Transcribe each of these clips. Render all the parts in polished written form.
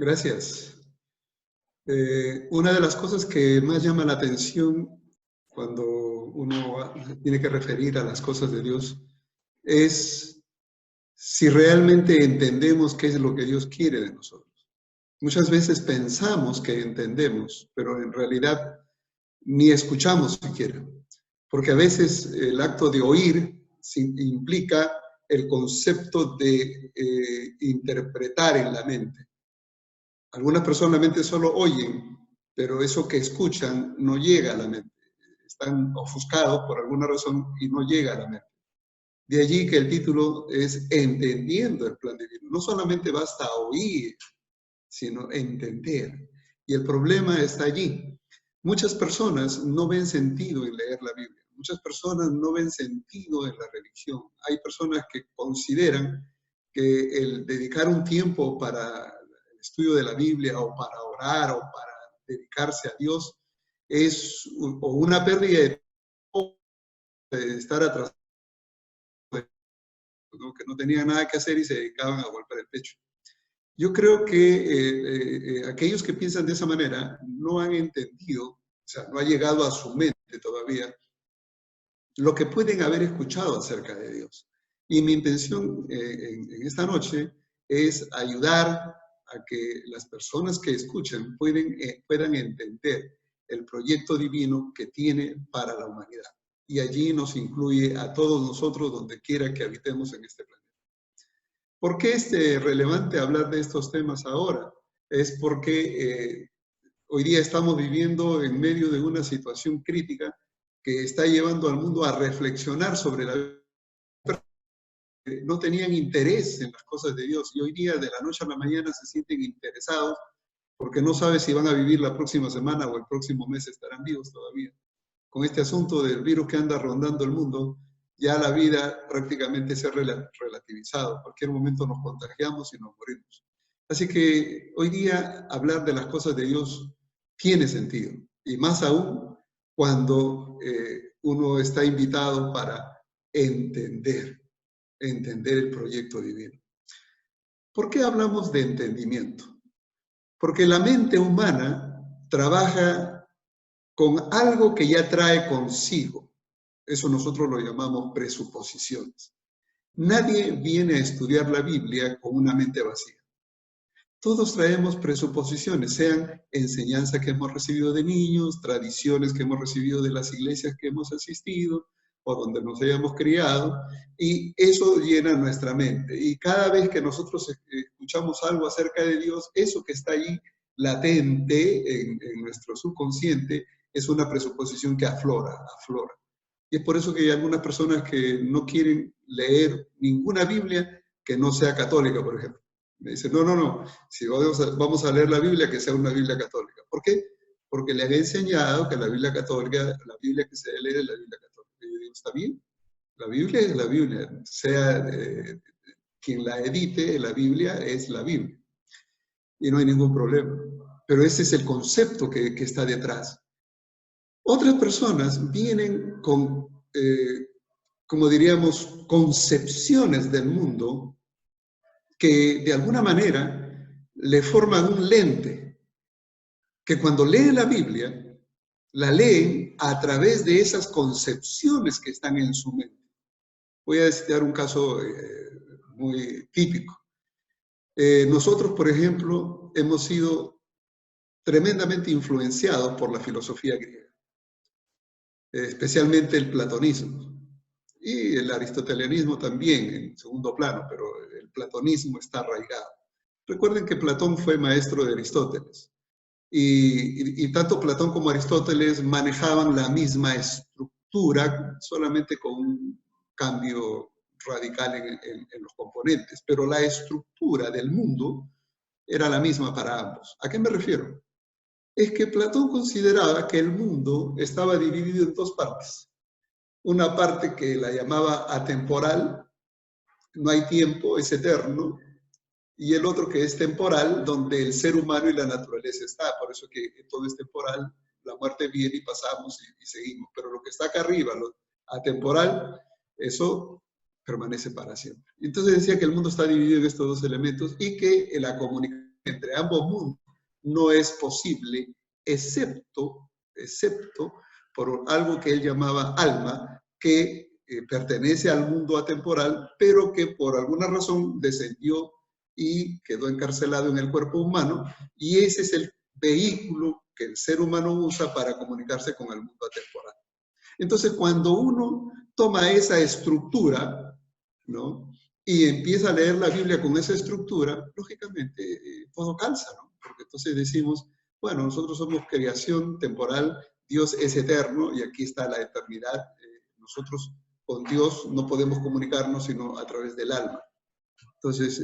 Gracias. Una de las cosas que más llama la atención cuando uno tiene que referir a las cosas de Dios es si realmente entendemos qué es lo que Dios quiere de nosotros. Muchas veces pensamos que entendemos, pero en realidad ni escuchamos siquiera, porque a veces el acto de oír implica el concepto de interpretar en la mente. Algunas personas la mente solo oyen, pero eso que escuchan no llega a la mente. Están ofuscados por alguna razón y no llega a la mente. De allí que el título es Entendiendo el plan divino. No solamente basta oír, sino entender. Y el problema está allí. Muchas personas no ven sentido en leer la Biblia. Muchas personas no ven sentido en la religión. Hay personas que consideran que el dedicar un tiempo para el estudio de la Biblia o para orar o para dedicarse a Dios es o una pérdida de tiempo, de estar atrás, ¿no? Que no tenían nada que hacer y se dedicaban a golpear el pecho. Yo creo que aquellos que piensan de esa manera no han entendido, o sea, no ha llegado a su mente todavía lo que pueden haber escuchado acerca de Dios. Y mi intención en esta noche es ayudar a que las personas que escuchen puedan entender el proyecto divino que tiene para la humanidad. Y allí nos incluye a todos nosotros donde quiera que habitemos en este planeta. ¿Por qué es relevante hablar de estos temas ahora? Es porque hoy día estamos viviendo en medio de una situación crítica que está llevando al mundo a reflexionar sobre la vida. No tenían interés en las cosas de Dios y hoy día de la noche a la mañana se sienten interesados porque no saben si van a vivir la próxima semana o el próximo mes, estarán vivos todavía. Con este asunto del virus que anda rondando el mundo, ya la vida prácticamente se ha relativizado. En cualquier momento nos contagiamos y nos morimos. Así que hoy día hablar de las cosas de Dios tiene sentido. Y más aún cuando uno está invitado para entender el proyecto divino. ¿Por qué hablamos de entendimiento? Porque la mente humana trabaja con algo que ya trae consigo. Eso nosotros lo llamamos presuposiciones. Nadie viene a estudiar la Biblia con una mente vacía. Todos traemos presuposiciones, sean enseñanzas que hemos recibido de niños, tradiciones que hemos recibido de las iglesias que hemos asistido o donde nos hayamos criado, y eso llena nuestra mente. Y cada vez que nosotros escuchamos algo acerca de Dios, eso que está ahí latente en nuestro subconsciente es una presuposición que aflora. Y es por eso que hay algunas personas que no quieren leer ninguna Biblia que no sea católica, por ejemplo. Me dicen, no, si vamos a leer la Biblia, que sea una Biblia católica. ¿Por qué? Porque le han enseñado que la Biblia católica, la Biblia que se lee es la Biblia católica. Y yo digo, está bien, la Biblia es la Biblia, sea quien la edite, la Biblia es la Biblia. Y no hay ningún problema. Pero ese es el concepto que está detrás. Otras personas vienen con, como diríamos, concepciones del mundo que de alguna manera le forman un lente, que cuando leen la Biblia, la leen a través de esas concepciones que están en su mente. Voy a citar un caso muy típico. Nosotros, por ejemplo, hemos sido tremendamente influenciados por la filosofía griega, especialmente el platonismo. Y el aristotelianismo también, en segundo plano, pero el platonismo está arraigado. Recuerden que Platón fue maestro de Aristóteles. Y tanto Platón como Aristóteles manejaban la misma estructura, solamente con un cambio radical en los componentes. Pero la estructura del mundo era la misma para ambos. ¿A qué me refiero? Es que Platón consideraba que el mundo estaba dividido en dos partes. Una parte que la llamaba atemporal, no hay tiempo, es eterno, y el otro que es temporal, donde el ser humano y la naturaleza está. Por eso que todo es temporal, la muerte viene y pasamos y seguimos. Pero lo que está acá arriba, lo atemporal, eso permanece para siempre. Entonces decía que el mundo está dividido en estos dos elementos y que la comunicación entre ambos mundos no es posible, excepto por algo que él llamaba alma, que pertenece al mundo atemporal, pero que por alguna razón descendió y quedó encarcelado en el cuerpo humano, y ese es el vehículo que el ser humano usa para comunicarse con el mundo atemporal. Entonces, cuando uno toma esa estructura, ¿no?, y empieza a leer la Biblia con esa estructura, lógicamente todo calza, ¿no? Porque entonces decimos, bueno, nosotros somos creación temporal, Dios es eterno y aquí está la eternidad. Nosotros con Dios no podemos comunicarnos sino a través del alma. Entonces,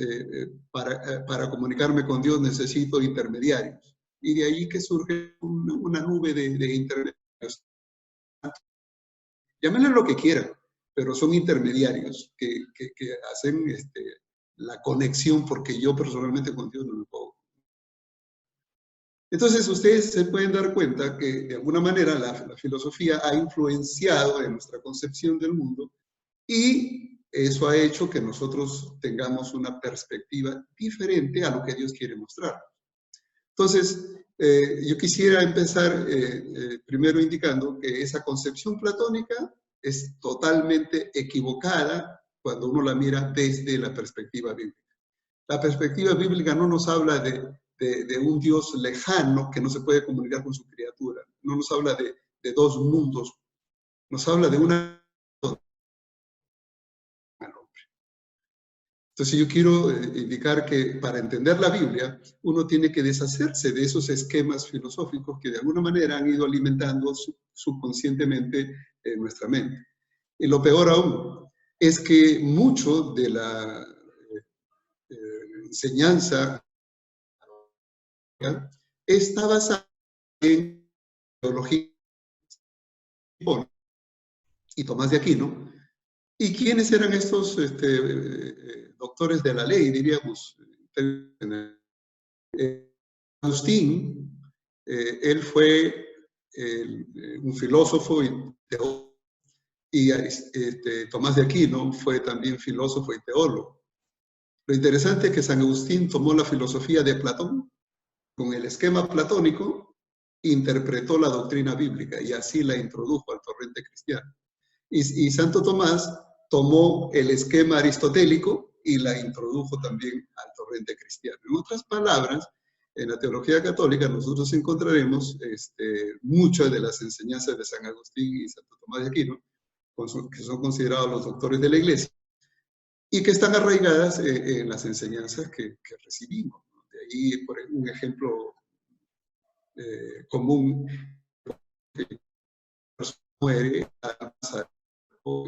para comunicarme con Dios necesito intermediarios. Y de ahí que surge una nube de intermediarios. Llámenle lo que quieran, pero son intermediarios que hacen la conexión, porque yo personalmente con Dios no me puedo. Entonces, ustedes se pueden dar cuenta que de alguna manera la filosofía ha influenciado en nuestra concepción del mundo, y eso ha hecho que nosotros tengamos una perspectiva diferente a lo que Dios quiere mostrar. Entonces, yo quisiera empezar primero indicando que esa concepción platónica es totalmente equivocada cuando uno la mira desde la perspectiva bíblica. La perspectiva bíblica no nos habla de un Dios lejano que no se puede comunicar con su criatura. No nos habla de dos mundos. Nos habla de una... Entonces yo quiero indicar que para entender la Biblia, uno tiene que deshacerse de esos esquemas filosóficos que de alguna manera han ido alimentando subconscientemente nuestra mente. Y lo peor aún es que mucho de la enseñanza está basada en teología y Tomás de Aquino. ¿Y quiénes eran estos doctores de la ley, diríamos? Agustín, él fue un filósofo y teólogo, y Tomás de Aquino fue también filósofo y teólogo. Lo interesante es que San Agustín tomó la filosofía de Platón, con el esquema platónico, interpretó la doctrina bíblica y así la introdujo al torrente cristiano. Y Santo Tomás tomó el esquema aristotélico y la introdujo también al torrente cristiano. En otras palabras, en la teología católica nosotros encontraremos muchas de las enseñanzas de San Agustín y Santo Tomás de Aquino, que son considerados los doctores de la Iglesia, y que están arraigadas en las enseñanzas que recibimos. De ahí, por un ejemplo común, muere, el alma sale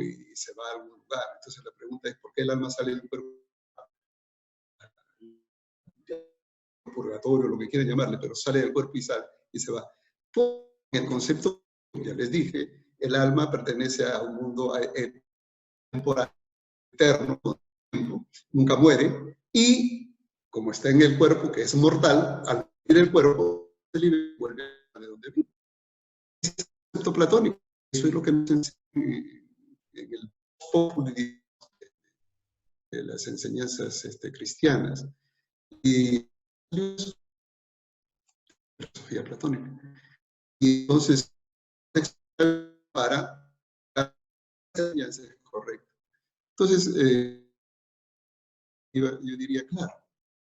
y se va a algún lugar. Entonces la pregunta es, ¿por qué el alma sale del cuerpo? Purgatorio, lo que quieran llamarle, pero sale del cuerpo y sale y se va. El concepto, ya les dije, el alma pertenece a un mundo temporal, eterno, nunca muere, y como está en el cuerpo, que es mortal, al morir el cuerpo, se libre y vuelve a de donde vive. Es el concepto platónico. Eso es lo que nos enseña en el populi de las enseñanzas cristianas. Y filosofía platónica. Y entonces, para la enseñanza es correcta. Entonces, yo diría, claro,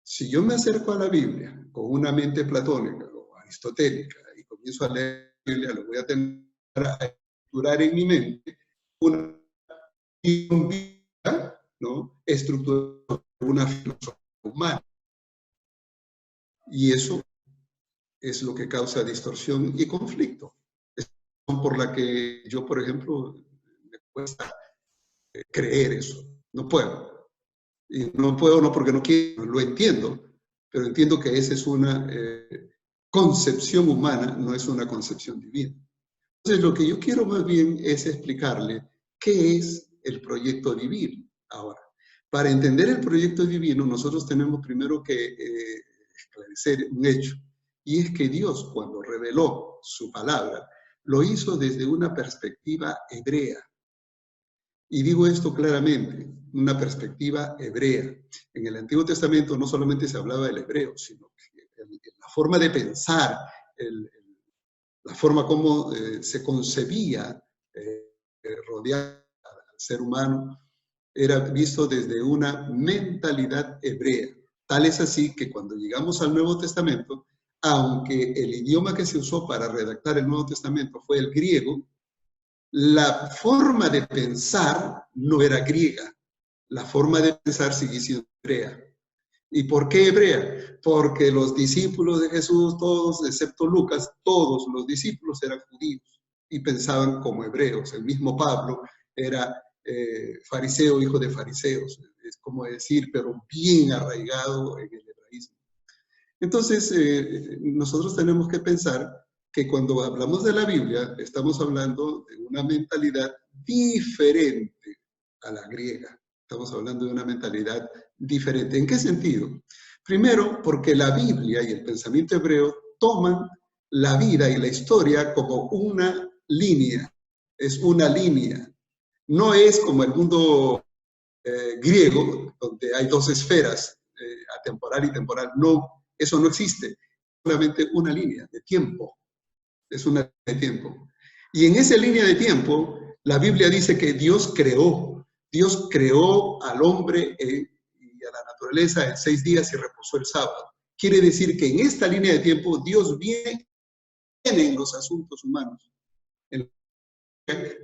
si yo me acerco a la Biblia con una mente platónica o aristotélica y comienzo a leer la Biblia, lo voy a tener a estructurar en mi mente una vida, ¿no?, estructurada por una filosofía humana. Y eso es lo que causa distorsión y conflicto. Es por la que yo, por ejemplo, me cuesta creer eso. No puedo. Y no puedo no porque no quiero, lo entiendo, pero entiendo que esa es una concepción humana, no es una concepción divina. Entonces, lo que yo quiero más bien es explicarle qué es el proyecto divino. Ahora, para entender el proyecto divino, nosotros tenemos primero que esclarecer un hecho. Y es que Dios, cuando reveló su palabra, lo hizo desde una perspectiva hebrea. Y digo esto claramente, una perspectiva hebrea. En el Antiguo Testamento no solamente se hablaba del hebreo, sino que la forma de pensar, la forma como se concebía rodear al ser humano, era visto desde una mentalidad hebrea. Tal es así que cuando llegamos al Nuevo Testamento, aunque el idioma que se usó para redactar el Nuevo Testamento fue el griego, la forma de pensar no era griega. La forma de pensar sigue siendo hebrea. ¿Y por qué hebrea? Porque los discípulos de Jesús, todos, excepto Lucas, todos los discípulos eran judíos y pensaban como hebreos. El mismo Pablo era fariseo, hijo de fariseos, es como decir, pero bien arraigado en el hebraísmo. Entonces, nosotros tenemos que pensar que cuando hablamos de la Biblia, estamos hablando de una mentalidad diferente a la griega. Estamos hablando de una mentalidad diferente. ¿En qué sentido? Primero, porque la Biblia y el pensamiento hebreo toman la vida y la historia como una línea. Es una línea. No es como el mundo griego, donde hay dos esferas, atemporal y temporal. No, eso no existe. Solamente una línea de tiempo. Es una línea de tiempo. Y en esa línea de tiempo, la Biblia dice que Dios creó al hombre y a la naturaleza en 6 días y reposó el sábado. Quiere decir que en esta línea de tiempo Dios viene en los asuntos humanos.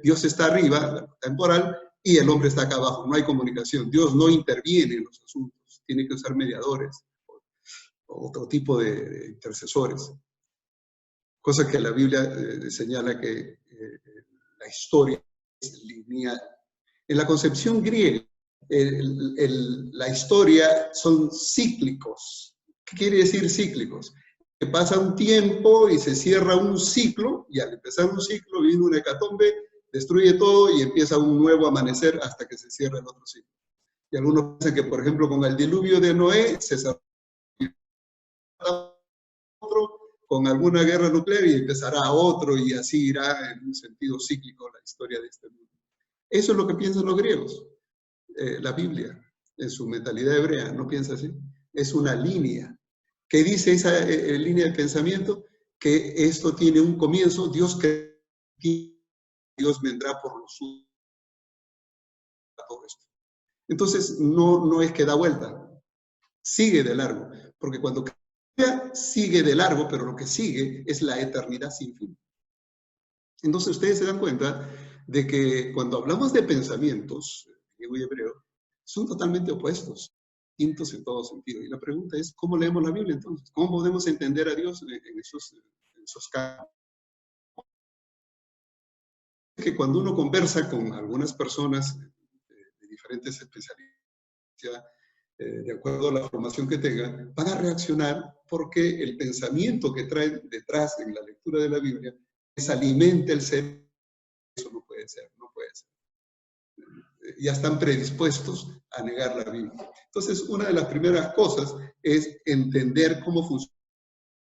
Dios está arriba, temporal, y el hombre está acá abajo. No hay comunicación. Dios no interviene en los asuntos. Tiene que usar mediadores o otro tipo de intercesores. Cosa que la Biblia señala que la historia es lineal. En la concepción griega, la historia son cíclicos. ¿Qué quiere decir cíclicos? Que pasa un tiempo y se cierra un ciclo, y al empezar un ciclo viene una hecatombe, destruye todo y empieza un nuevo amanecer hasta que se cierra el otro ciclo. Y algunos dicen que, por ejemplo, con el diluvio de Noé se cerró otro, con alguna guerra nuclear y empezará otro, y así irá en un sentido cíclico la historia de este mundo. Eso es lo que piensan los griegos. La Biblia, en su mentalidad hebrea, no piensa así. Es una línea. ¿Qué dice esa línea de pensamiento? Que esto tiene un comienzo, Dios vendrá por los suyos. Todo esto. Entonces, no es que da vuelta, sigue de largo, porque cuando cambia, sigue de largo, pero lo que sigue es la eternidad sin fin. Entonces, ustedes se dan cuenta de que cuando hablamos de pensamientos, griego y hebreo, son totalmente opuestos, distintos en todo sentido. Y la pregunta es, ¿cómo leemos la Biblia entonces? ¿Cómo podemos entender a Dios en esos casos? Que cuando uno conversa con algunas personas de diferentes especialidades, de acuerdo a la formación que tengan, van a reaccionar porque el pensamiento que traen detrás en la lectura de la Biblia les alimenta el cerebro. Eso no puede ser, no puede ser. Ya están predispuestos a negar la Biblia. Entonces, una de las primeras cosas es entender cómo funciona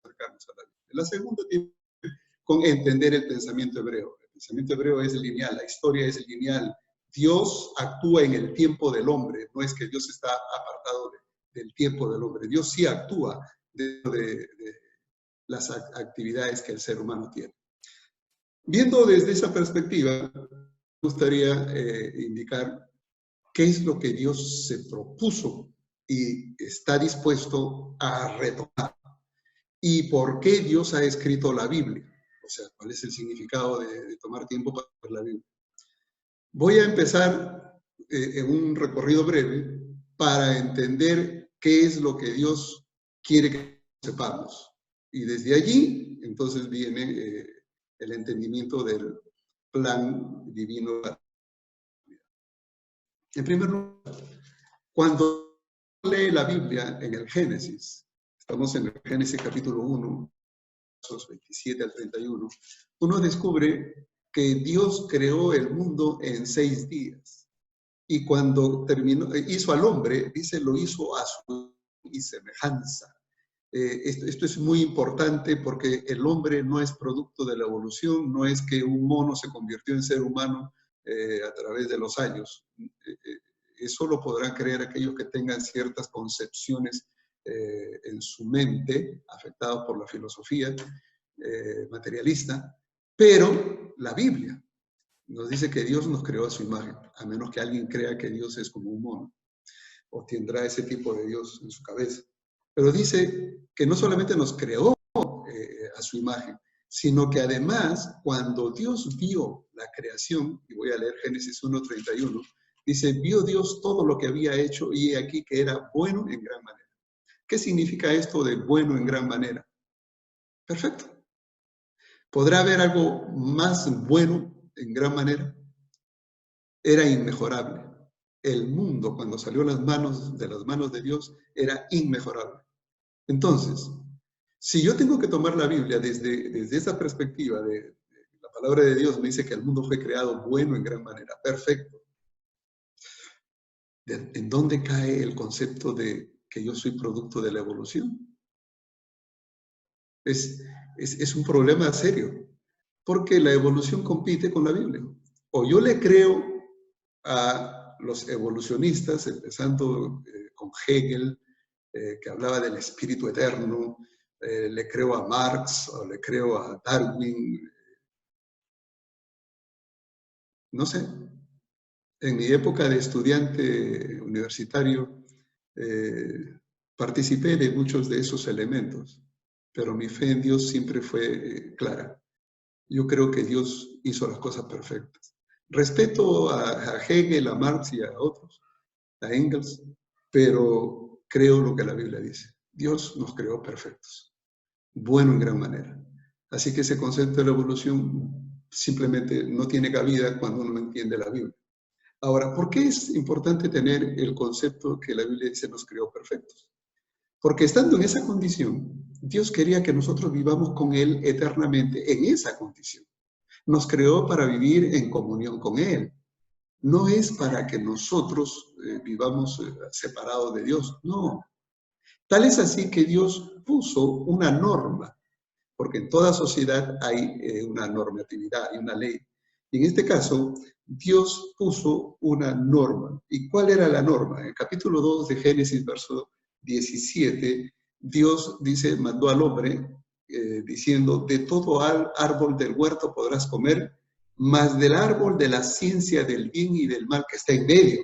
la Biblia. La segunda tiene que ver con entender el pensamiento hebreo. El pensamiento hebreo es lineal, la historia es lineal. Dios actúa en el tiempo del hombre, no es que Dios está apartado del tiempo del hombre. Dios sí actúa dentro de las actividades que el ser humano tiene. Viendo desde esa perspectiva, me gustaría indicar qué es lo que Dios se propuso y está dispuesto a retomar y por qué Dios ha escrito la Biblia. O sea, cuál es el significado de tomar tiempo para leer la Biblia. Voy a empezar en un recorrido breve para entender qué es lo que Dios quiere que sepamos. Y desde allí, entonces, viene el entendimiento del plan divino. En primer lugar, cuando lee la Biblia en el Génesis, estamos en el Génesis capítulo 1, versos 27 al 31, uno descubre que Dios creó el mundo en 6 días. Y cuando terminó, hizo al hombre, dice, lo hizo a su y semejanza. Esto es muy importante porque el hombre no es producto de la evolución, no es que un mono se convirtió en ser humano a través de los años. eso lo podrán creer aquellos que tengan ciertas concepciones en su mente, afectados por la filosofía materialista, pero la Biblia nos dice que Dios nos creó a su imagen, a menos que alguien crea que Dios es como un mono, o tendrá ese tipo de Dios en su cabeza. Pero dice que no solamente nos creó a su imagen, sino que además, cuando Dios vio la creación, y voy a leer Génesis 1:31, dice, vio Dios todo lo que había hecho y aquí que era bueno en gran manera. ¿Qué significa esto de bueno en gran manera? Perfecto. ¿Podrá haber algo más bueno en gran manera? Era inmejorable. El mundo, cuando salió de las manos de Dios, era inmejorable. Entonces, si yo tengo que tomar la Biblia desde esa perspectiva de la palabra de Dios, me dice que el mundo fue creado bueno en gran manera, perfecto. ¿En dónde cae el concepto de que yo soy producto de la evolución? Es un problema serio, porque la evolución compite con la Biblia. O yo le creo a los evolucionistas, empezando con Hegel, que hablaba del espíritu eterno, le creo a Marx o le creo a Darwin, no sé. En mi época de estudiante universitario, participé de muchos de esos elementos, pero mi fe en Dios siempre fue clara. Yo creo que Dios hizo las cosas perfectas. Respeto a Hegel, a Marx y a otros, a Engels, pero creo lo que la Biblia dice. Dios nos creó perfectos, bueno en gran manera. Así que ese concepto de la evolución simplemente no tiene cabida cuando uno no entiende la Biblia. Ahora, ¿por qué es importante tener el concepto que la Biblia dice nos creó perfectos? Porque estando en esa condición, Dios quería que nosotros vivamos con Él eternamente en esa condición. Nos creó para vivir en comunión con Él. No es para que nosotros vivamos separados de Dios, no. Tal es así que Dios puso una norma, porque en toda sociedad hay una normatividad, hay una ley. Y en este caso, Dios puso una norma. ¿Y cuál era la norma? En el capítulo 2 de Génesis, verso 17, Dios dice, mandó al hombre diciendo, de todo árbol del huerto podrás comer, mas del árbol de la ciencia del bien y del mal que está en medio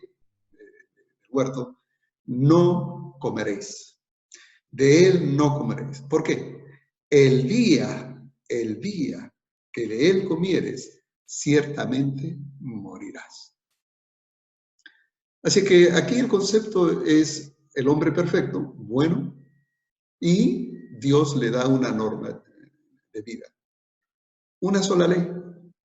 del huerto, no comeréis. De él no comeréis. ¿Por qué? El día que de él comieres, ciertamente morirás. Así que aquí el concepto es el hombre perfecto, bueno, y Dios le da una norma de vida. Una sola ley.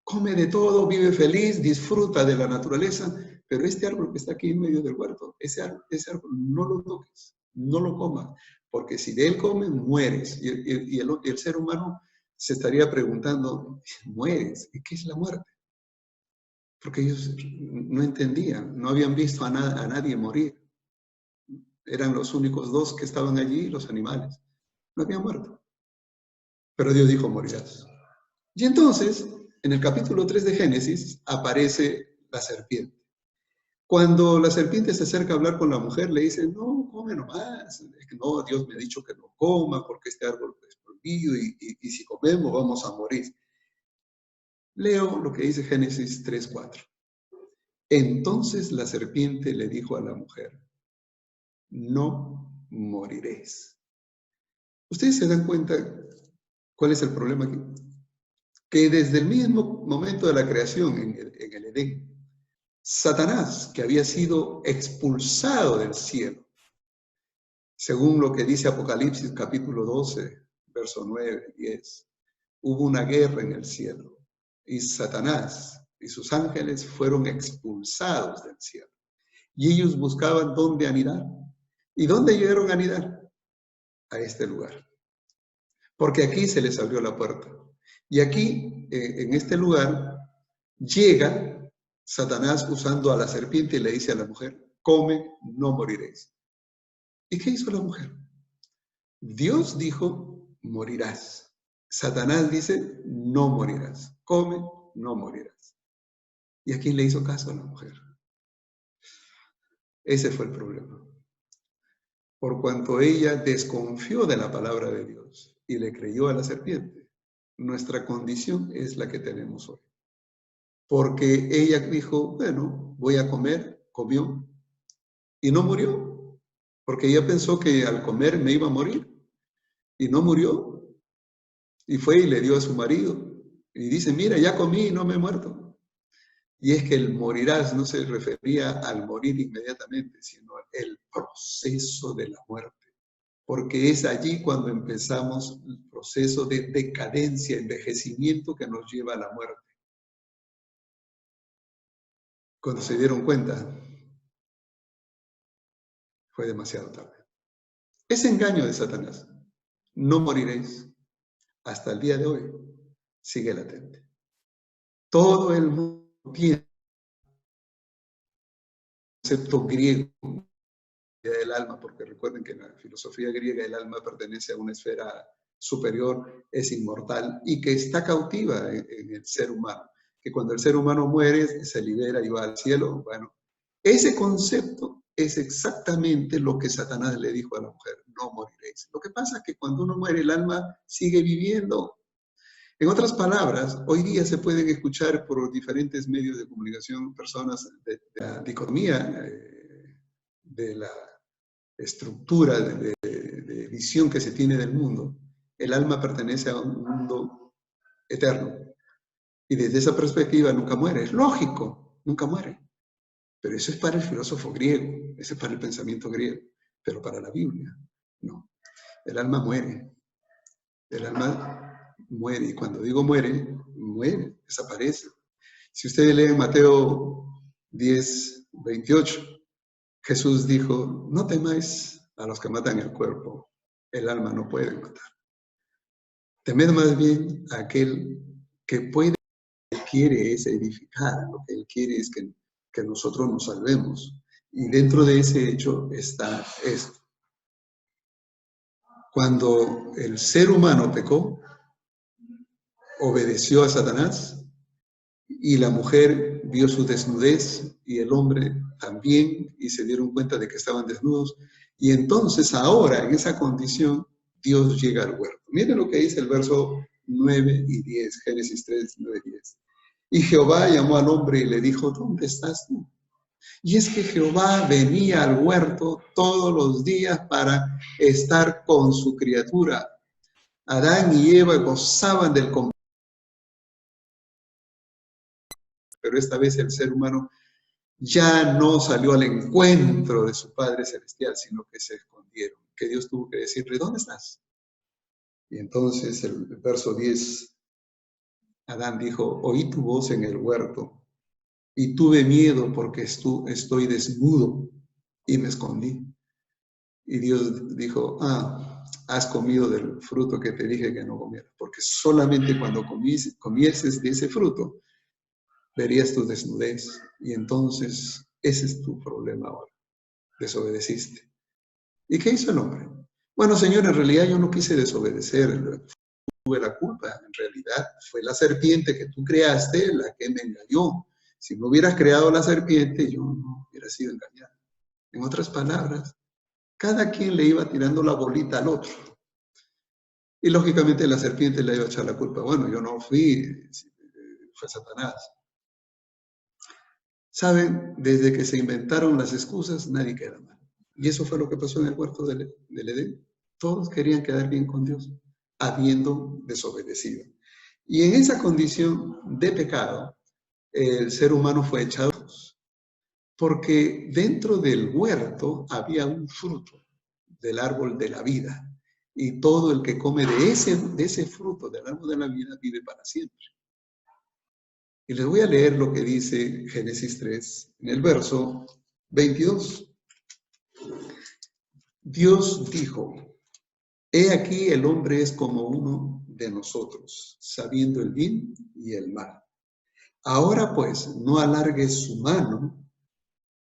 Come de todo, vive feliz, disfruta de la naturaleza, pero este árbol que está aquí en medio del huerto, ese árbol no lo toques, no lo comas, porque si de él comes, mueres. Y el ser humano se estaría preguntando, ¿mueres? ¿Y qué es la muerte? Porque ellos no entendían, no habían visto a nadie morir. Eran los únicos dos que estaban allí, los animales. No habían muerto. Pero Dios dijo, morirás. Y entonces, en el capítulo 3 de Génesis, aparece la serpiente. Cuando la serpiente se acerca a hablar con la mujer, le dice, no, come nomás. Es que no, Dios me ha dicho que no coma porque este árbol es prohibido y si comemos vamos a morir. Leo lo que dice Génesis 3:4. Entonces la serpiente le dijo a la mujer, no moriréis. ¿Ustedes se dan cuenta cuál es el problema aquí? Que desde el mismo momento de la creación en el Edén, Satanás, que había sido expulsado del cielo, según lo que dice Apocalipsis capítulo 12, verso 9 y 10, hubo una guerra en el cielo y Satanás y sus ángeles fueron expulsados del cielo. Y ellos buscaban dónde anidar. ¿Y dónde llegaron a anidar? A este lugar. Porque aquí se les abrió la puerta. Y aquí, en este lugar, llega Satanás usando a la serpiente y le dice a la mujer, come, no moriréis. ¿Y qué hizo la mujer? Dios dijo, morirás. Satanás dice, no morirás. Come, no morirás. ¿Y a quién le hizo caso a la mujer? Ese fue el problema. Por cuanto ella desconfió de la palabra de Dios y le creyó a la serpiente, nuestra condición es la que tenemos hoy. Porque ella dijo, bueno, voy a comer, comió, y no murió, porque ella pensó que al comer me iba a morir, y no murió, y fue y le dio a su marido, y dice, mira, ya comí y no me he muerto. Y es que el morirás no se refería al morir inmediatamente, sino el proceso de la muerte. Porque es allí cuando empezamos el proceso de decadencia, envejecimiento que nos lleva a la muerte. Cuando se dieron cuenta, fue demasiado tarde. Ese engaño de Satanás, no moriréis, hasta el día de hoy, sigue latente. Todo el mundo tiene el concepto griego del alma, porque recuerden que en la filosofía griega el alma pertenece a una esfera superior, es inmortal y que está cautiva en el ser humano, que cuando el ser humano muere se libera y va al cielo. Bueno, ese concepto es exactamente lo que Satanás le dijo a la mujer, no moriréis. Lo que pasa es que cuando uno muere el alma sigue viviendo. En otras palabras, hoy día se pueden escuchar por diferentes medios de comunicación personas de la dicotomía, de la estructura de visión que se tiene del mundo. El alma pertenece a un mundo eterno. Y desde esa perspectiva nunca muere. Es lógico, nunca muere. Pero eso es para el filósofo griego, eso es para el pensamiento griego. Pero para la Biblia, no. El alma muere. El alma muere. Y cuando digo muere, muere, desaparece. Si ustedes leen Mateo 10, 28, Jesús dijo, no temáis a los que matan el cuerpo, el alma no puede matar. Temed más bien a aquel que puede, que quiere es edificar, lo que él quiere es que nosotros nos salvemos. Y dentro de ese hecho está esto. Cuando el ser humano pecó, obedeció a Satanás, y la mujer vio su desnudez y el hombre también, y se dieron cuenta de que estaban desnudos. Y entonces ahora, en esa condición, Dios llega al huerto. Miren lo que dice el verso 9 y 10, Génesis 3, 9 y 10. Y Jehová llamó al hombre y le dijo, ¿dónde estás tú? Y es que Jehová venía al huerto todos los días para estar con su criatura. Adán y Eva gozaban del compañero, pero esta vez el ser humano ya no salió al encuentro de su Padre Celestial, sino que se escondieron. Que Dios tuvo que decirle, ¿dónde estás? Y entonces el verso 10, Adán dijo, oí tu voz en el huerto y tuve miedo porque estoy desnudo y me escondí. Y Dios dijo, has comido del fruto que te dije que no comieras, porque solamente cuando comieses de ese fruto, verías tu desnudez. Y entonces ese es tu problema ahora. Desobedeciste. ¿Y qué hizo el hombre? Bueno, Señor, en realidad yo no quise desobedecer, tuve la culpa. En realidad fue la serpiente que tú creaste la que me engañó. Si no hubieras creado la serpiente, yo no hubiera sido engañado. En otras palabras, cada quien le iba tirando la bolita al otro. Y lógicamente la serpiente le iba a echar la culpa. Bueno, yo no fui, fue Satanás. Saben, desde que se inventaron las excusas, nadie queda mal. Y eso fue lo que pasó en el huerto del Edén. Todos querían quedar bien con Dios, habiendo desobedecido. Y en esa condición de pecado, el ser humano fue echado, porque dentro del huerto había un fruto del árbol de la vida. Y todo el que come de ese fruto del árbol de la vida vive para siempre. Y les voy a leer lo que dice Génesis 3 en el verso 22. Dios dijo, he aquí el hombre es como uno de nosotros, sabiendo el bien y el mal. Ahora pues, no alargue su mano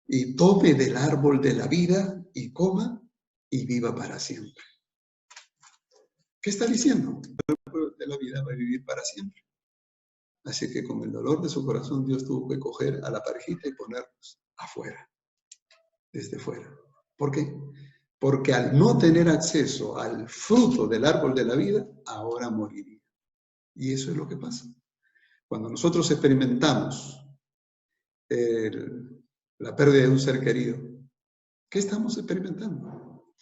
y tome del árbol de la vida y coma y viva para siempre. ¿Qué está diciendo? El árbol de la vida va a vivir para siempre. Así que con el dolor de su corazón, Dios tuvo que coger a la parejita y ponerlos afuera. desde fuera. ¿Por qué? Porque al no tener acceso al fruto del árbol de la vida, ahora moriría. Y eso es lo que pasa. Cuando nosotros experimentamos la pérdida de un ser querido, ¿qué estamos experimentando?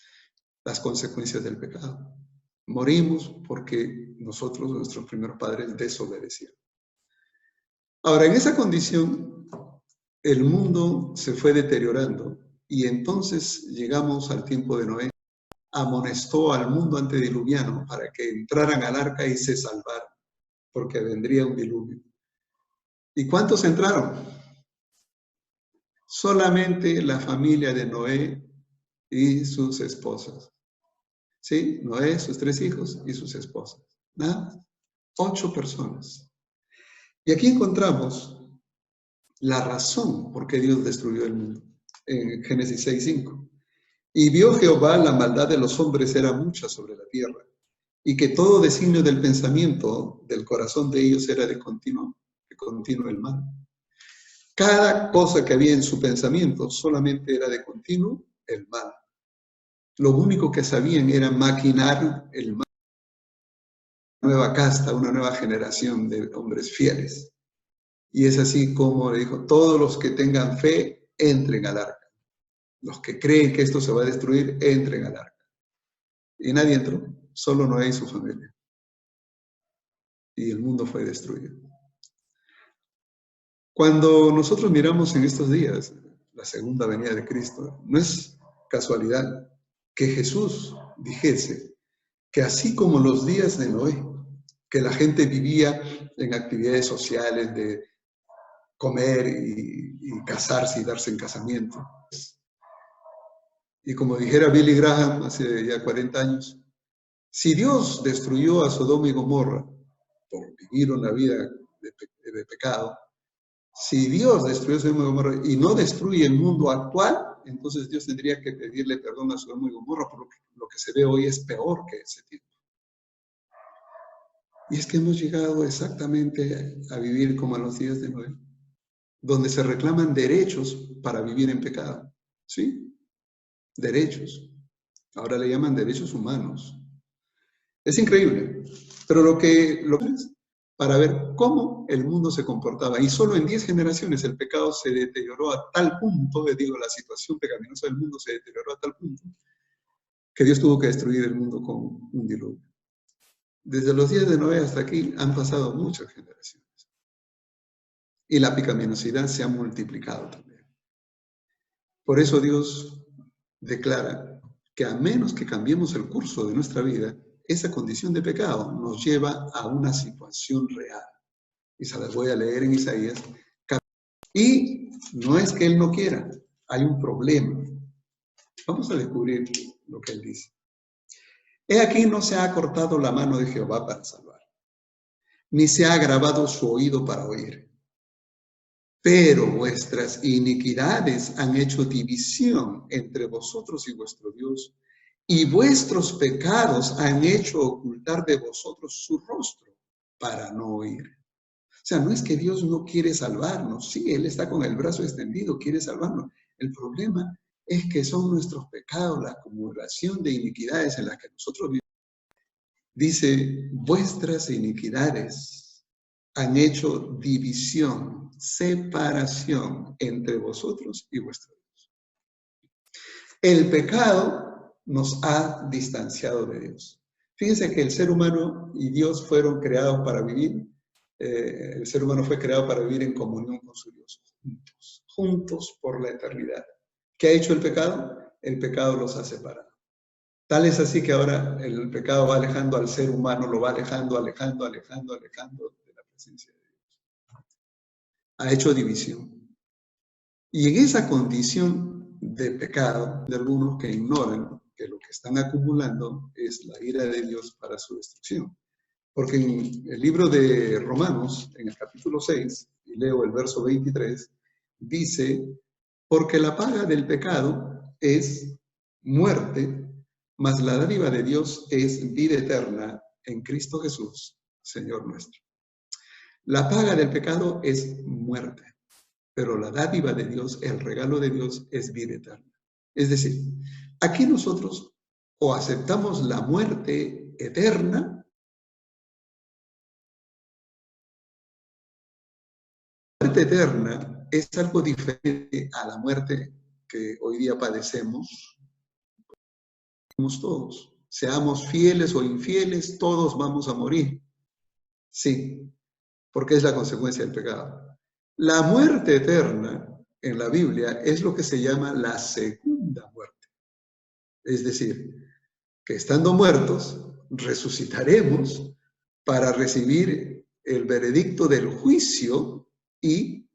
Las consecuencias del pecado. Morimos porque nosotros, nuestros primeros padres, desobedecieron. Ahora, en esa condición, el mundo se fue deteriorando y entonces llegamos al tiempo de Noé. Amonestó al mundo antediluviano para que entraran al arca y se salvaran, porque vendría un diluvio. ¿Y cuántos entraron? Solamente la familia de Noé y sus esposas. ¿Sí? Noé, sus 3 hijos y sus esposas. ¿Nada? 8 personas. Y aquí encontramos la razón por qué Dios destruyó el mundo. En Génesis 6:5. Y vio Jehová la maldad de los hombres era mucha sobre la tierra, y que todo designio del pensamiento del corazón de ellos era de continuo el mal. Cada cosa que había en su pensamiento solamente era de continuo el mal. Lo único que sabían era maquinar el mal. Una nueva casta, una nueva generación de hombres fieles. Y es así como le dijo, todos los que tengan fe, entren al arca. Los que creen que esto se va a destruir, entren al arca. Y nadie entró, solo Noé y su familia. Y el mundo fue destruido. Cuando nosotros miramos en estos días la segunda venida de Cristo, no es casualidad que Jesús dijese que así como los días de Noé, que la gente vivía en actividades sociales de comer y casarse y darse en casamiento. Y como dijera Billy Graham hace ya 40 años, si Dios destruyó a Sodoma y Gomorra por vivir una vida de pecado, si Dios destruyó a Sodoma y Gomorra y no destruye el mundo actual, entonces Dios tendría que pedirle perdón a Sodoma y Gomorra porque lo que se ve hoy es peor que ese tiempo. Y es que hemos llegado exactamente a vivir como a los días de Noé, donde se reclaman derechos para vivir en pecado. ¿Sí? Derechos. Ahora le llaman derechos humanos. Es increíble. Pero lo que es para ver cómo el mundo se comportaba. Y solo en 10 generaciones el pecado se deterioró a tal punto, la situación pecaminosa del mundo se deterioró a tal punto, que Dios tuvo que destruir el mundo con un diluvio. Desde los días de Noé hasta aquí han pasado muchas generaciones. Y la pecaminosidad se ha multiplicado también. Por eso Dios declara que a menos que cambiemos el curso de nuestra vida, esa condición de pecado nos lleva a una situación real. Y se las voy a leer en Isaías. Y no es que Él no quiera, hay un problema. Vamos a descubrir lo que Él dice. He aquí no se ha cortado la mano de Jehová para salvar, ni se ha agravado su oído para oír. Pero vuestras iniquidades han hecho división entre vosotros y vuestro Dios, y vuestros pecados han hecho ocultar de vosotros su rostro para no oír. O sea, no es que Dios no quiere salvarnos. Sí, Él está con el brazo extendido, quiere salvarnos. El problema es que son nuestros pecados, la acumulación de iniquidades en las que nosotros vivimos. Dice, vuestras iniquidades han hecho división, separación entre vosotros y vuestro Dios. El pecado nos ha distanciado de Dios. Fíjense que el ser humano y Dios fueron creados para vivir. El ser humano fue creado para vivir en comunión con su Dios, juntos por la eternidad. ¿Qué ha hecho el pecado? El pecado los ha separado. Tal es así que ahora el pecado va alejando al ser humano, lo va alejando de la presencia de Dios. Ha hecho división. Y en esa condición de pecado, de algunos que ignoran que lo que están acumulando es la ira de Dios para su destrucción. Porque en el libro de Romanos, en el capítulo 6, y leo el verso 23, dice, porque la paga del pecado es muerte, mas la dádiva de Dios es vida eterna en Cristo Jesús, Señor nuestro. La paga del pecado es muerte, pero la dádiva de Dios, el regalo de Dios, es vida eterna. Es decir, aquí nosotros o aceptamos la muerte eterna. La muerte eterna es algo diferente a la muerte que hoy día padecemos. Todos, seamos fieles o infieles, todos vamos a morir. Sí, porque es la consecuencia del pecado. La muerte eterna en la Biblia es lo que se llama la segunda muerte. Es decir, que estando muertos, resucitaremos para recibir el veredicto del juicio y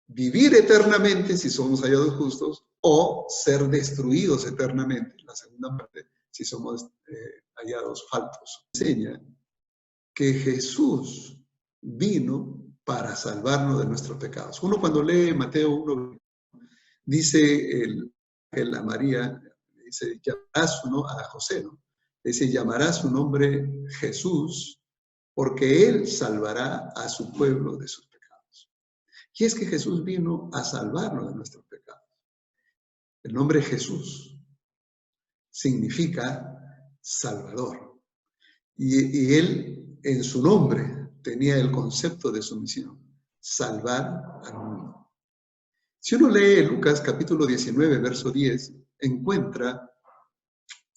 vivir eternamente si somos hallados justos o ser destruidos eternamente, la segunda parte, si somos hallados faltos. Enseña que Jesús vino para salvarnos de nuestros pecados. Uno cuando lee Mateo 1, dice a María, dice, llamarás a José, ¿no? Dice, llamará su nombre Jesús, porque él salvará a su pueblo de sus pecados. Y es que Jesús vino a salvarnos de nuestros pecados. El nombre Jesús significa Salvador. Y él, en su nombre, tenía el concepto de su misión, salvar al mundo. Si uno lee Lucas capítulo 19, verso 10, encuentra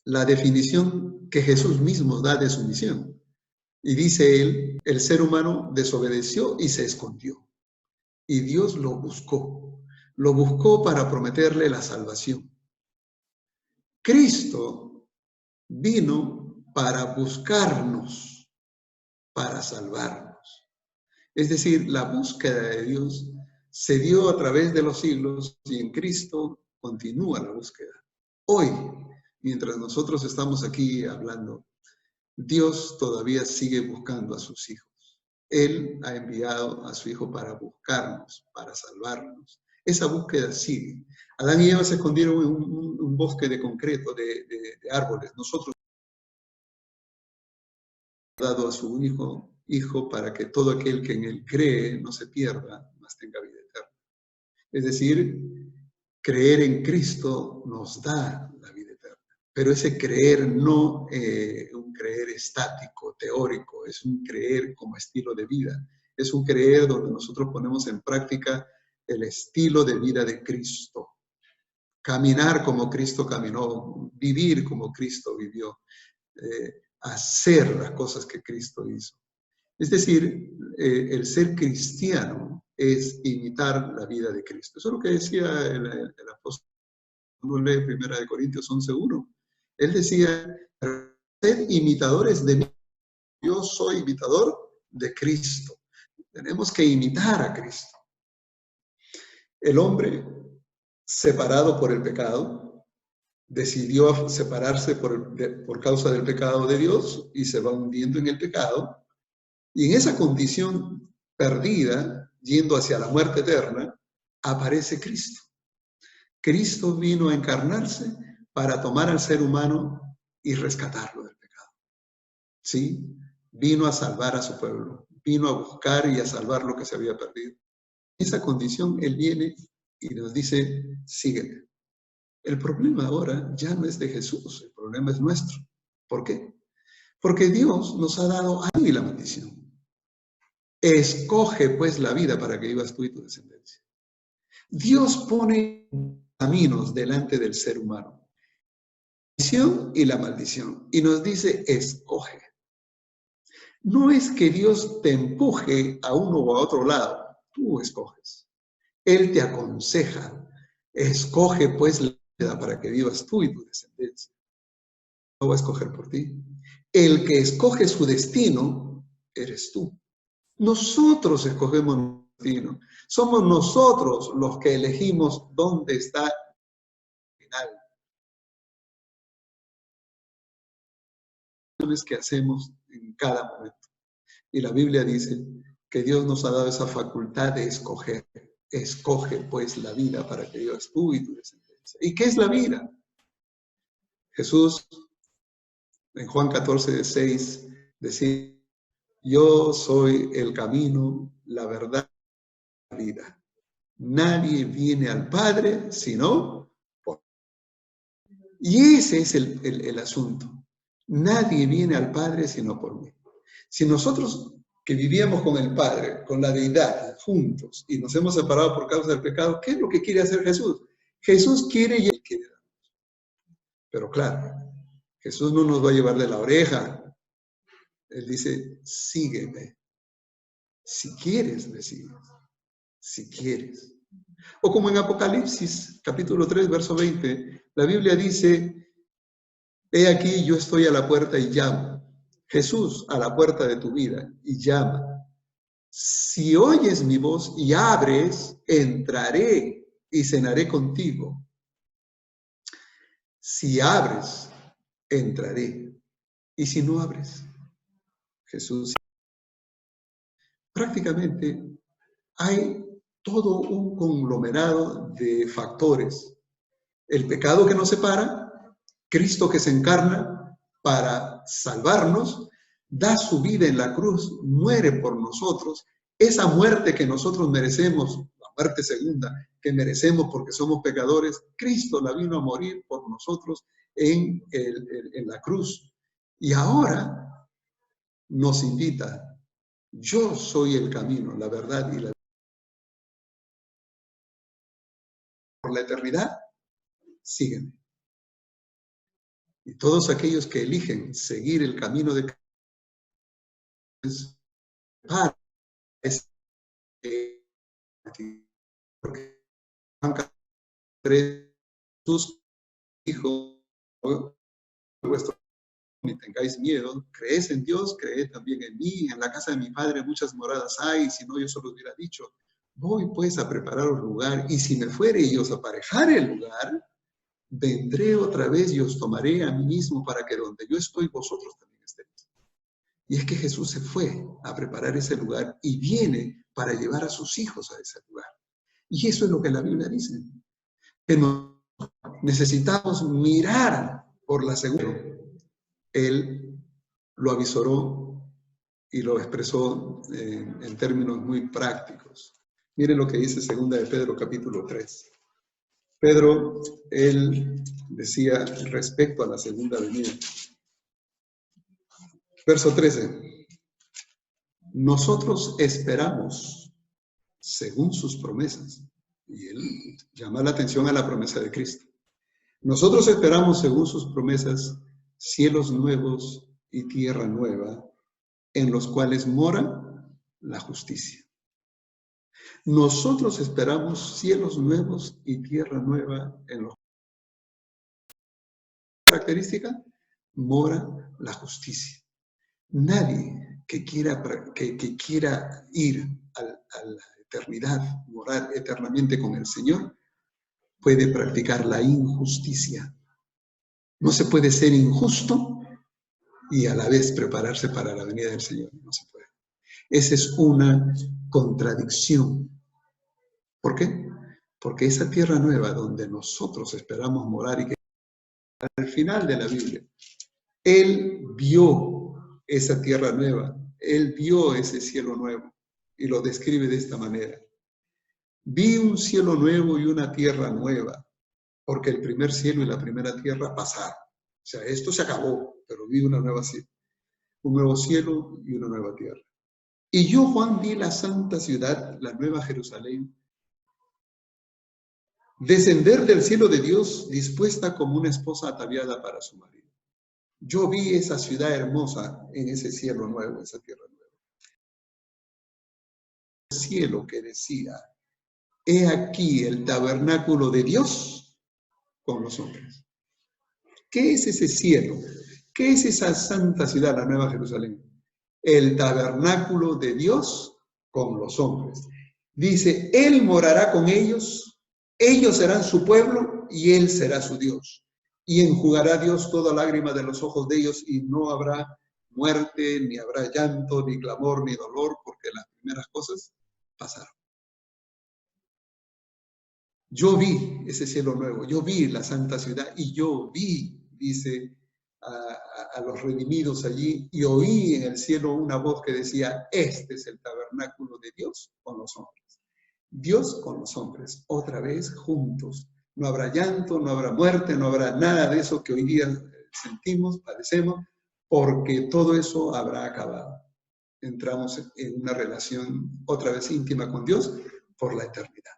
la definición que Jesús mismo da de su misión. Y dice él, el ser humano desobedeció y se escondió. Y Dios lo buscó para prometerle la salvación. Cristo vino para buscarnos, para salvarnos. Es decir, la búsqueda de Dios se dio a través de los siglos y en Cristo continúa la búsqueda. Hoy, mientras nosotros estamos aquí hablando, Dios todavía sigue buscando a sus hijos. Él ha enviado a su Hijo para buscarnos, para salvarnos. Esa búsqueda sigue. Adán y Eva se escondieron en un bosque de concreto, de árboles. Nosotros hemos dado a su único Hijo para que todo aquel que en Él cree no se pierda, mas tenga vida eterna. Es decir, creer en Cristo nos da la vida eterna. Pero ese creer no un creer estático, teórico, es un creer como estilo de vida. Es un creer donde nosotros ponemos en práctica el estilo de vida de Cristo. Caminar como Cristo caminó, vivir como Cristo vivió, hacer las cosas que Cristo hizo. Es decir, el ser cristiano es imitar la vida de Cristo. Eso es lo que decía el apóstol. Uno lee 1 Corintios 11:1. Él decía, sed imitadores de mí. Yo soy imitador de Cristo. Tenemos que imitar a Cristo. El hombre, separado por el pecado, decidió separarse por causa del pecado de Dios y se va hundiendo en el pecado. Y en esa condición perdida, yendo hacia la muerte eterna, aparece Cristo. Cristo vino a encarnarse para tomar al ser humano y rescatarlo del pecado. ¿Sí? Vino a salvar a su pueblo, vino a buscar y a salvar lo que se había perdido. En esa condición Él viene y nos dice, sígueme. El problema ahora ya no es de Jesús, el problema es nuestro. ¿Por qué? Porque Dios nos ha dado a mí la maldición. Escoge pues la vida para que vivas tú y tu descendencia. Dios pone caminos delante del ser humano. La bendición y la maldición. Y nos dice, escoge. No es que Dios te empuje a uno o a otro lado. Tú escoges. Él te aconseja. Escoge pues la vida para que vivas tú y tu descendencia. No va a escoger por ti. El que escoge su destino, eres tú. Nosotros escogemos nuestro destino. Somos nosotros los que elegimos dónde está el final. Las que hacemos en cada momento. Y la Biblia dice que Dios nos ha dado esa facultad de escoger. Escoge pues la vida para que vivas tú y tu descendencia. ¿Y qué es la vida? Jesús en Juan 14:6 decía, yo soy el camino, la verdad y la vida. Nadie viene al Padre sino por mí. Y ese es el asunto. Nadie viene al Padre sino por mí. Si nosotros que vivíamos con el Padre, con la deidad, juntos, y nos hemos separado por causa del pecado, ¿qué es lo que quiere hacer Jesús? Jesús quiere y Él quiere. Pero claro, Jesús no nos va a llevar de la oreja. Él dice, sígueme. Si quieres, me sigues. Si quieres. O como en Apocalipsis, capítulo 3, verso 20, la Biblia dice, he aquí yo estoy a la puerta y llamo. Jesús a la puerta de tu vida y llama. Si oyes mi voz y abres, entraré y cenaré contigo. Si abres, entraré. Y si no abres, Jesús. Prácticamente hay todo un conglomerado de factores. El pecado que nos separa, Cristo que se encarna para salvarnos, da su vida en la cruz, muere por nosotros. Esa muerte que nosotros merecemos, la muerte segunda que merecemos porque somos pecadores, Cristo la vino a morir por nosotros en la cruz. Y ahora nos invita, yo soy el camino, la verdad y la vida. Por la eternidad, sígueme. Y todos aquellos que eligen seguir el camino de Cristo, porque Juan 3, sus hijos, vuestro ni tengáis miedo, creéis en Dios, creed también en mí, en la casa de mi Padre muchas moradas hay, si no yo solo hubiera dicho, voy pues a preparar un lugar, y si me fuere y os aparejare el lugar, vendré otra vez y os tomaré a mí mismo para que donde yo estoy, vosotros también estéis. Y es que Jesús se fue a preparar ese lugar y viene para llevar a sus hijos a ese lugar. Y eso es lo que la Biblia dice. Que necesitamos mirar por la seguridad. Él lo avisoró y lo expresó en términos muy prácticos. Miren lo que dice 2 de Pedro capítulo 3. Pedro, él decía respecto a la segunda venida. Verso 13. Nosotros esperamos según sus promesas. Y él llama la atención a la promesa de Cristo. Nosotros esperamos según sus promesas cielos nuevos y tierra nueva, en los cuales mora la justicia. Nosotros esperamos cielos nuevos y tierra nueva, en los característica mora la justicia. Nadie que quiera ir a la eternidad, morar eternamente con el Señor, puede practicar la injusticia. No se puede ser injusto y a la vez prepararse para la venida del Señor. No se puede. Esa es una contradicción. ¿Por qué? Porque esa tierra nueva donde nosotros esperamos morar y que al final de la Biblia, Él vio esa tierra nueva, Él vio ese cielo nuevo y lo describe de esta manera. Vi un cielo nuevo y una tierra nueva, porque el primer cielo y la primera tierra pasaron. O sea, esto se acabó, pero vi un nuevo cielo y una nueva tierra. Y yo, Juan, vi la santa ciudad, la nueva Jerusalén, descender del cielo de Dios, dispuesta como una esposa ataviada para su marido. Yo vi esa ciudad hermosa en ese cielo nuevo, esa tierra nueva. El cielo que decía, he aquí el tabernáculo de Dios con los hombres. ¿Qué es ese cielo? ¿Qué es esa santa ciudad, la nueva Jerusalén? El tabernáculo de Dios con los hombres. Dice, Él morará con ellos serán su pueblo y Él será su Dios. Y enjugará Dios toda lágrima de los ojos de ellos y no habrá muerte, ni habrá llanto, ni clamor, ni dolor, porque las primeras cosas pasaron. Yo vi ese cielo nuevo, yo vi la santa ciudad y yo vi, dice, a los redimidos allí y oí en el cielo una voz que decía, este es el tabernáculo de Dios con los hombres. Dios con los hombres, otra vez juntos, No habrá llanto, no habrá muerte, no habrá nada de eso que hoy día sentimos, padecemos, porque todo eso habrá acabado. Entramos en una relación otra vez íntima con Dios por la eternidad.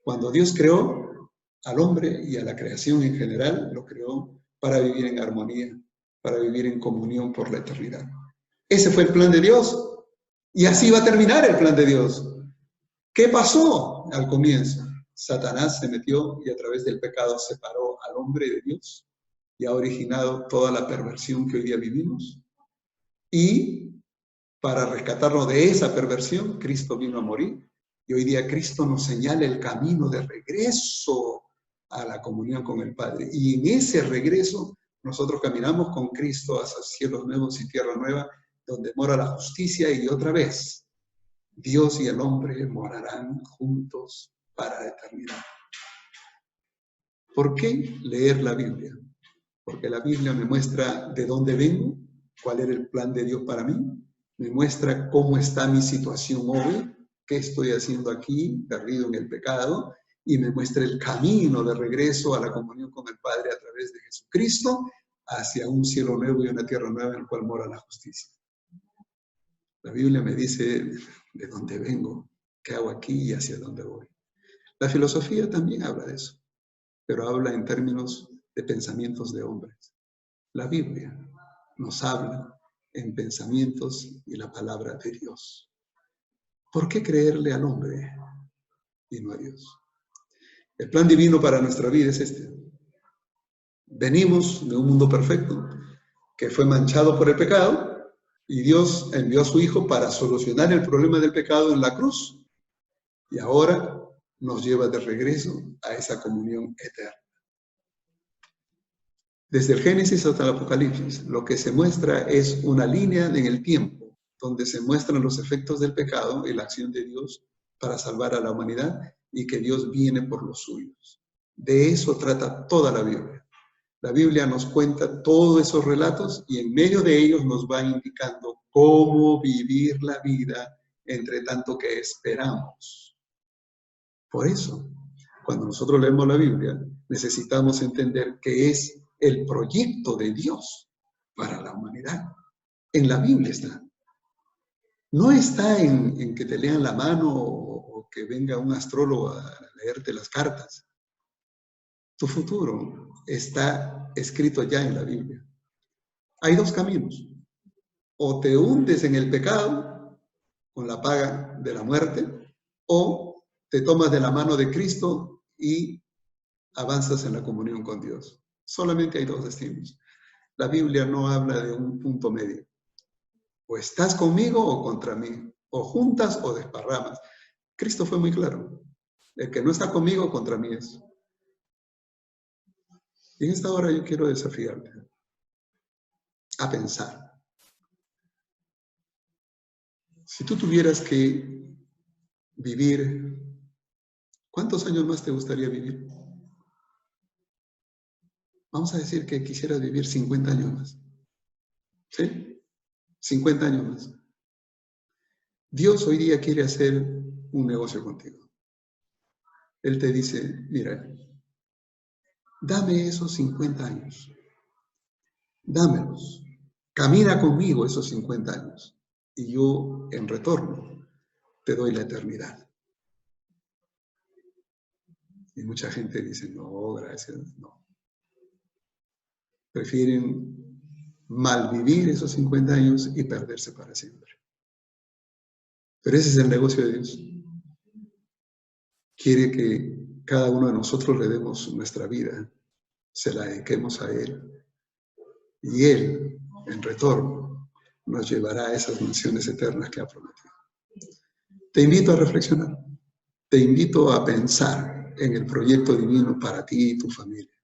Cuando Dios creó al hombre y a la creación en general, lo creó para vivir en armonía, para vivir en comunión por la eternidad. Ese fue el plan de Dios y así va a terminar el plan de Dios. ¿Qué pasó al comienzo? Satanás se metió y a través del pecado separó al hombre de Dios y ha originado toda la perversión que hoy día vivimos. Y para rescatarnos de esa perversión, Cristo vino a morir. Y hoy día Cristo nos señala el camino de regreso a la comunión con el Padre. Y en ese regreso nosotros caminamos con Cristo hacia cielos nuevos y tierra nueva, donde mora la justicia y otra vez Dios y el hombre morarán juntos para la eternidad. ¿Por qué leer la Biblia? Porque la Biblia me muestra de dónde vengo, cuál era el plan de Dios para mí, me muestra cómo está mi situación hoy, qué estoy haciendo aquí, perdido en el pecado, y me muestra el camino de regreso a la comunión con el Padre a través de Jesucristo, hacia un cielo nuevo y una tierra nueva en el cual mora la justicia. La Biblia me dice de dónde vengo, qué hago aquí y hacia dónde voy. La filosofía también habla de eso, pero habla en términos de pensamientos de hombres. La Biblia nos habla en pensamientos y la palabra de Dios. ¿Por qué creerle al hombre y no a Dios? El plan divino para nuestra vida es este. Venimos de un mundo perfecto que fue manchado por el pecado y Dios envió a su Hijo para solucionar el problema del pecado en la cruz y ahora nos lleva de regreso a esa comunión eterna. Desde el Génesis hasta el Apocalipsis, lo que se muestra es una línea en el tiempo donde se muestran los efectos del pecado y la acción de Dios para salvar a la humanidad y que Dios viene por los suyos. De eso trata toda la Biblia. La Biblia nos cuenta todos esos relatos y en medio de ellos nos va indicando cómo vivir la vida entre tanto que esperamos. Por eso, cuando nosotros leemos la Biblia, necesitamos entender que es el proyecto de Dios para la humanidad. En la Biblia está. No está en que te lean la mano o que venga un astrólogo a leerte las cartas. Tu futuro está escrito ya en la Biblia. Hay dos caminos. O te hundes en el pecado con la paga de la muerte, o te tomas de la mano de Cristo y avanzas en la comunión con Dios. Solamente hay dos destinos. La Biblia no habla de un punto medio. O estás conmigo o contra mí. O juntas o desparramas. Cristo fue muy claro. El que no está conmigo, contra mí es. Y en esta hora yo quiero desafiarte a pensar. Si tú tuvieras que vivir, ¿cuántos años más te gustaría vivir? Vamos a decir que quisieras vivir 50 años más. ¿Sí? 50 años más. Dios hoy día quiere hacer un negocio contigo. Él te dice, mira, dame esos 50 años. Dámelos. Camina conmigo esos 50 años. Y yo, en retorno, te doy la eternidad. Y mucha gente dice, no, gracias, no. Prefieren malvivir esos 50 años y perderse para siempre. Pero ese es el negocio de Dios. Quiere que cada uno de nosotros le demos nuestra vida, se la dediquemos a Él. Y Él, en retorno, nos llevará a esas mansiones eternas que ha prometido. Te invito a reflexionar. Te invito a pensar en el proyecto divino para ti y tu familia.